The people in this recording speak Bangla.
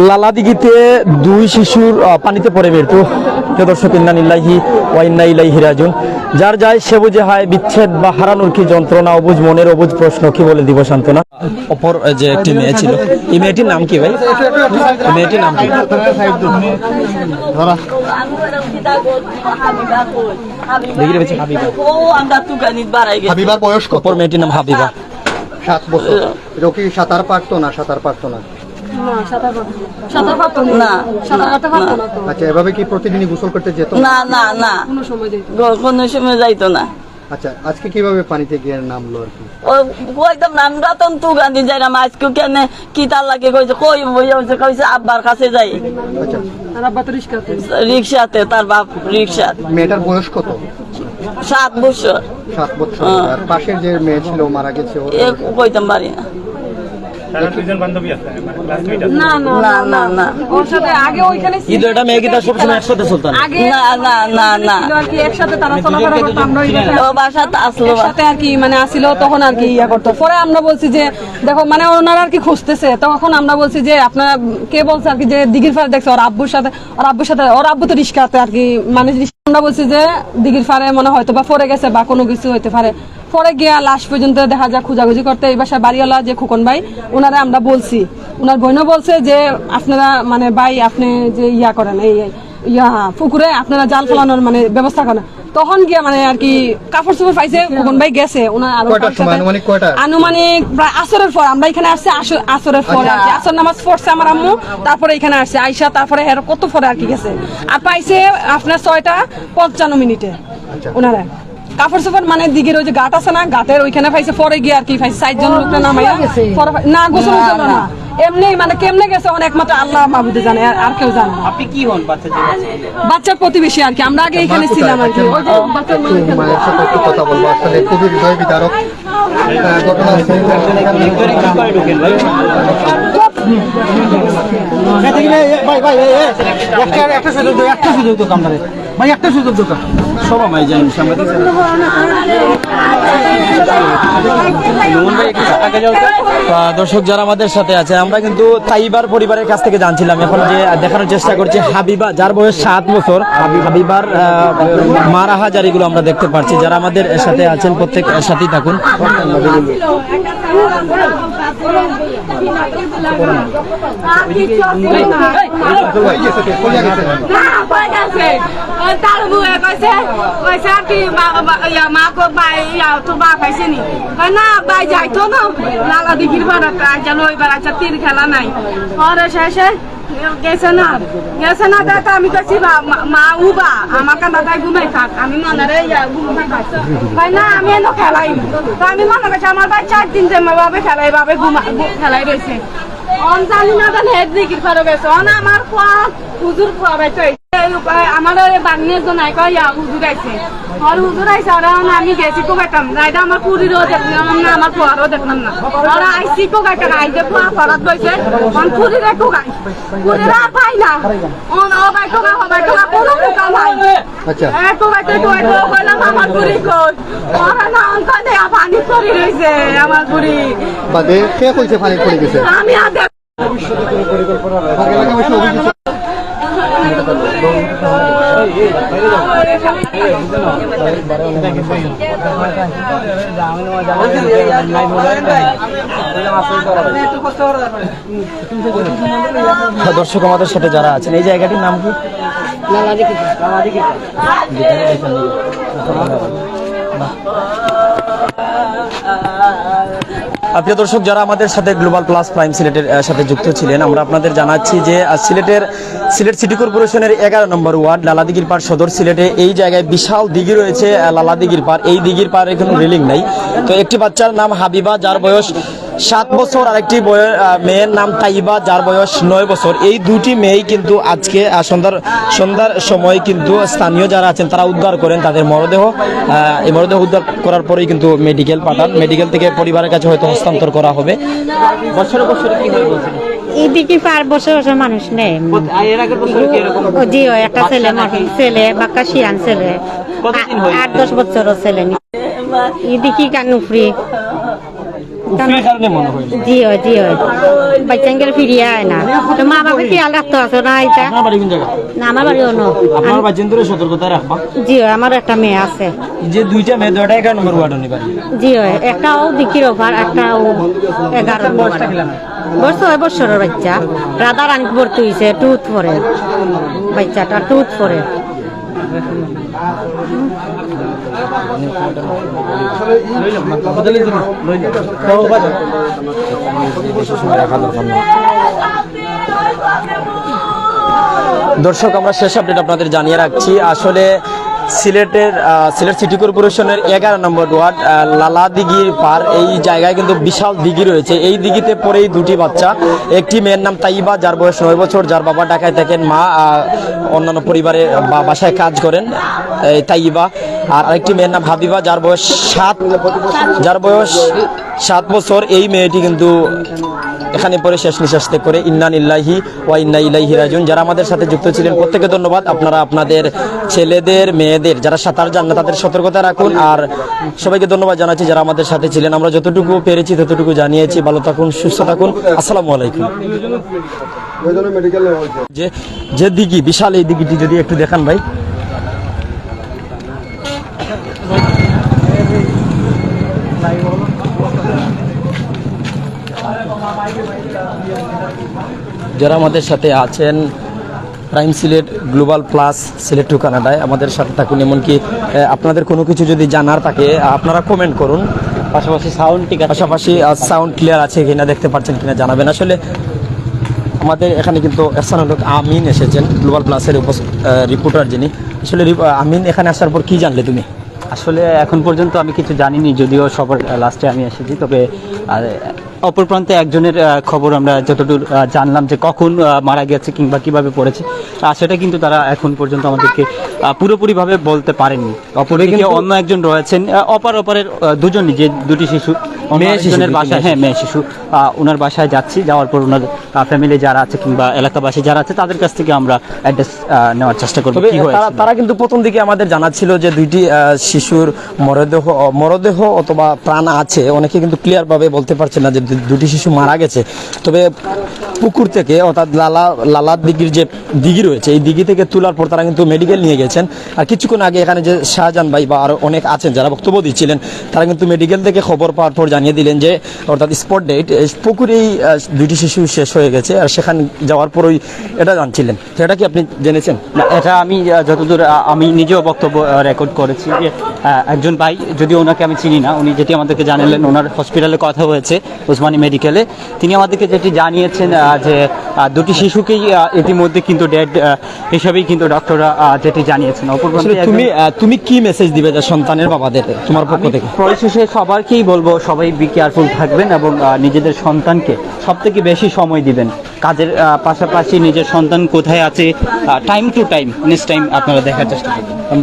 লালাদিঘিতে দুই শিশুর পানিতে পড়ে মৃত্যু। প্রিয় দর্শক, ইন্না লিল্লাহি ওয়া ইন্না ইলাইহি রাজিউন। যার যায় সে বুঝে হায়, বিচ্ছেদ বা হারানোর কি যন্ত্রণা, অবুঝ মনের অবুঝ প্রশ্ন, কি বলে দিব সান্ত্বনা। অপর যে একটি মেয়ে ছিল, এই মেয়েটির নাম কি ভাই? এই মেয়েটির নাম কি? হাবিবার বয়স কত? অপর মেয়েটির নাম হাবিবা। 7 বছর। এটা কি সাঁতার পারতো না? সাঁতার পারতো না। আচ্ছা, এভাবে কি প্রতিদিনই গোসল করতে যেত? না না না, কোনো সময় যাইতো না। আচ্ছা, আজকে কিভাবে পানিতে গিয়ে নামলো আর কি? ও কইতাম না, আমরা তো তুগানি যাইলাম আজকে, কেন কি তার লাগে কইছে, কই বইছে কইছে আব্বার কাছে যাই। আচ্ছা, রিক্সাতে, তার বাপ রিক্সা। মেয়েটার বয়স কত? 7 বছর। 7 বছর। আর পাশের যে মেয়ে ছিল মারা গেছে, ওর এ কইতাম পারি না। না না না না, ওর সাথে আগে ওইখানে ছিল। কিন্তু এটা মেয়ে কি তার সবসময় একসাথে চলতো না? আগে না না না না, ছিল আর কি, একসাথে তারা চলাফেরা করতো। আমরা ওই ও বাসাতে আসলো, সাথে আর কি মানে আসিল, তখন আর কি ইয়া করতো। পরে আমরা বলছি যে দেখো, মানে ওনারা আর কি খুঁজতেছে, তখন আমরা বলছি যে আপনারা কে বলছে আর কি যে দিঘির পাড়ে দেখছে ওর আব্বুর সাথে, ওর আব্বু তো রিস্কাতে আর কি, মানে আমরা বলছি যে দিঘির পাড়ে মনে হয়তো বা পড়ে গেছে বা কোনো কিছু হইতে পারে। পরে গিয়া লাশ পর্যন্ত দেখা যায় খুঁজাখুঁজি করতে এই বাসায় বাড়িওয়ালা যে খোকন ভাই, ওনারা আমরা বলছি, ওনার বোনও বলছে যে আপনারা মানে ভাই আপনি যে ইয়া করেন, এই পুকুরে আপনারা জাল ফেলানোর মানে ব্যবস্থা করেন। তখন গিয়া মানে আর কি কাপড় চোপড় পাইছে, খোকন ভাই গেছে ওনার আনুমানিক প্রায় আসরের পর। আমরা এখানে আসছি আসরের পর আর কি, আসর নামাজ পড়ছে আমার আম্মু, তারপরে এখানে আসছে আইসা, তারপরে হের কত পরে আর কি গেছে। আর পাইছে আপনার 6:55 ওনারা কাপড় চোপড় মানে দিঘির ওই যে ঘাট আছে না, ঘাটের ওইখানে পাইছে। পরে গিয়ে আর কি পাইছে 4 জন লোকটা নামাইয়া না, গোসল না এমনি মানে কেমনে গেছে অনেক মাত্র আল্লাহ মাহবুদে জানে, আর কেউ জানে না। আপনি কি হন? বাচ্চার প্রতিবেশী আর কি, আমরা আগে এখানে ছিলাম আর কি। ওই যে বাচ্চার মায়ের সাথে একটু কথা বলবো। আসলে খুবই হৃদয় বিদারক ঘটনা। একটা সুযোগ দোকান ভাই, একটা সুযোগ দোকান সবাই জানি দর্শক যারা আমাদের সাথে আছে, আমরা কিন্তু তাইবার পরিবারের কাছ থেকে জানছিলাম, এখন যে দেখানোর চেষ্টা করছি হাবিবা, যার বয়স 7 বছর। হাবিবার মারা হাজার এগুলো আমরা দেখতে পাচ্ছি। যারা আমাদের সাথে আছেন প্রত্যেক সাথেই থাকুন। তীর খেলা নাই পরে শেষে গেছে না দেখ, আমি কাছি মা উবা আমার কান্দাটাই ঘুমাই থাক, আমি মনে রে ভাই না, আমি এনে খেলাই। তো আমি মনে করছি আমার ভাই 4 দিন যে ভাবে খেলাই, ভাবে খেলাই রয়েছে। অন জানি না জানি হেড দিকে ফেরো গেছে। অন আমার হুজুর আমার বাগনের জন হুজুর আইছে, আর হুজুর আইসে ওরা আমি গেছি কোকাইতাম রাইডা, আমার পুরীরও দেখলাম না, আমার পোয়ারও দেখলাম না। ওরা আইসি কোকাইতে আইতে পোয়া ফরাত বইছে, অন পুরীরে কোকাই, পুরীরা পাই না। অন অবাই কোকা হবাই কোকা কোনো কোকা নাই। আচ্ছা, কোকাইতে কইলাম আমার পুরী কই, ওরা না অন্তনে পানি পড়ি রইছে আমার পুরী। বাদে কে কইছে পানি পড়ে গেছে? আমি আদে দর্শক আমাদের সাথে যারা আছেন, এই জায়গাটির নাম কি? প্রিয় দর্শক যারা আমাদের সাথে গ্লোবাল প্লাস প্রাইম সিলেটের সাথে যুক্ত ছিলেন, আমরা আপনাদের জানাচ্ছি যে সিলেট সিটি কর্পোরেশনের 11 নম্বর ওয়ার্ড লালাদিঘির পাড় সদর সিলেটে এই জায়গায় বিশাল দিঘি রয়েছে, লালাদিঘির পাড়। এই দিঘির পাড়ে কোনো রেলিং নাই। তো একটি বাচ্চার নাম হাবিবা, যার বয়স 7 বছর, আর একটি মেয়ের নাম তাইবা, যার বয়স 9 বছর। এই দুটি মেয়েই কিন্তু আজকে সন্ধ্যার সময় কিন্তু স্থানীয় যারা আছেন তারা উদ্ধার করেন তাদের মরদেহ। এই মরদেহ উদ্ধার করার পরেই কিন্তু মেডিকেল পাঠান, মেডিকেল থেকে পরিবারের কাছে হয়তো হস্তান্তর করা হবে। বছরে কি হয় বলছেন? এইদিকে 5 বছর মানুষ নেই। জি, একটা ছেলে বাক্কা শিয়ান ছেলে, 8-10 বছর ছেলে। এদিকে কানুফরি উফরির কারণে মনে হয় জি হয় বাচ্চাঙ্গের ফিরিয়ে আয় না তো মা বাবা খেয়াল রাখতে আছে না এটা আপনার বাড়ি কোন জায়গা না আমার বাড়ি অন্য আপনার বাচ্চাদের সতর্কতা রাখবা জি আমার একটা মেয়ে আছে যে দুইটা মেয়ে দুইটা 11 নম্বর ওয়ার্ড নিতে পারি জি একটাও দিকির ওভার একটাও 11 বছরের বাচ্চা রাধা রানী ভর্তি হয়েছে টুথ পরে বাচ্চাটা টুথ পরে দর্শক আমরা শেষ আপডেট আপনাদের জানিয়ে রাখছি আসলে সিলেট সিটি কর্পোরেশনের 11 নম্বর ওয়ার্ড লালাদিঘির পার এই জায়গায় কিন্তু বিশাল দিঘি রয়েছে এই দিঘিতে পড়েই দুটি বাচ্চা একটি মেয়ের নাম তাইবা যার বয়স 9 বছর যার বাবা ঢাকায় থাকেন মা অন্যান্য পরিবারে বাসায় কাজ করেন তাইবা আর আরেকটি মেয়ের নাম হাবিবা যার বয়স 7 বছর এই মেয়েটি কিন্তু এখানে পরে শেষ নিঃশ্বাস ত্যাগ করে ইন্না লিল্লাহি ওয়া ইন্না ইলাইহি রাজিউন যারা আমাদের সাথে যুক্ত ছিলেন প্রত্যেককে ধন্যবাদ আপনারা আপনাদের ছেলেদের মেয়েদের যারা সাঁতার জান না তাদের সতর্কতা রাখুন আর সবাইকে ধন্যবাদ জানাচ্ছি যারা আমাদের সাথে ছিলেন আমরা যতটুকু পেরেছি ততটুকু জানিয়েছি ভালো থাকুন সুস্থ থাকুন আসসালামু আলাইকুম যে দিঘি বিশাল এই দিঘিটি যদি একটু দেখান ভাই যারা আমাদের সাথে আছেন prime Sylhet global plus Sylhet to কানাডায় আমাদের সাথে থাকুন এমনকি আপনাদের কোনো কিছু যদি জানার থাকে আপনারা কমেন্ট করুন পাশাপাশি সাউন্ড ক্লিয়ার আছে কিনা দেখতে পাচ্ছেন কিনা জানাবেন আসলে আমাদের এখানে কিন্তু এহসানুল হক আমিন এসেছেন গ্লোবাল প্লাসের রিপোর্টার যিনি আসলে আমিন এখানে আসার পর কি জানলে তুমি আসলে এখন পর্যন্ত আমি কিছু জানিনি যদিও সবার লাস্টে আমি এসেছি তবে অপর প্রান্তে একজনের খবর আমরা যতদূর জানলাম যে কখন মারা গেছে কিংবা কিভাবে পড়েছে সেটা কিন্তু তারা এখন পর্যন্ত আমাদেরকে পুরোপুরিভাবে বলতে পারেননি অপরদিকে অন্য একজন রয়েছেন অপারের দুজনই যে দুটি শিশু মেয়ের বাসায় মেয়ে শিশু ওনার বাসায় যাচ্ছি যাওয়ার পর ওনার ফ্যামিলি যারা আছে কিংবা এলাকাবাসী যারা আছে তাদের কাছ থেকে আমরা অ্যাড্রেস নেওয়ার চেষ্টা করব কি হয়েছে তারা কিন্তু প্রথম দিকে আমাদের জানাচ্ছিল যে দুইটি শিশুর মরদেহ অথবা প্রাণ আছে অনেকে কিন্তু ক্লিয়ার ভাবে বলতে পারছে না যে দুটি শিশু মারা গেছে তবে পুকুর থেকে অর্থাৎ লালার দিঘির যে দিঘি রয়েছে এই দিঘি থেকে তোলার পর তারা কিন্তু মেডিকেল নিয়ে গেছেন আর কিছুক্ষণ আগে এখানে যে শাহজাহান ভাই বা আরো অনেক আছেন যারা বক্তব্য দিচ্ছিলেন তারা কিন্তু মেডিকেল থেকে খবর পাওয়ার পর জানিয়ে দিলেন যে অর্থাৎ স্পট ডেট পুকুরেই দুটি শিশু শেষ হয়ে গেছে আর সেখানে যাওয়ার পরই এটা জানছিলেন তো এটা কি আপনি জেনেছেন না এটা আমি যতদূর আমি নিজেও বক্তব্য রেকর্ড করেছি যে একজন ভাই যদিও ওনাকে আমি চিনি না উনি যেটি আমাদেরকে জানালেন ওনার হসপিটালে কথা হয়েছে ওসমানী মেডিকেলে তিনি আমাদেরকে যেটি জানিয়েছেন যে দুটি শিশুকেই ইতিমধ্যে কিন্তু ডেড হিসাবেই কিন্তু ডক্টররা যেটি জানিয়েছেন তুমি কি মেসেজ দিবে যে সন্তানের বাবাদের তোমার পক্ষ থেকে পরিশেষে সবারকেই বলবো সবাই বি কেয়ারফুল থাকবেন এবং নিজেদের সন্তানকে সব থেকে বেশি সময় দিবেন কাজের পাশাপাশি নিজের সন্তান কোথায় আছে time to time next time আপনারা দেখার চেষ্টা করবেন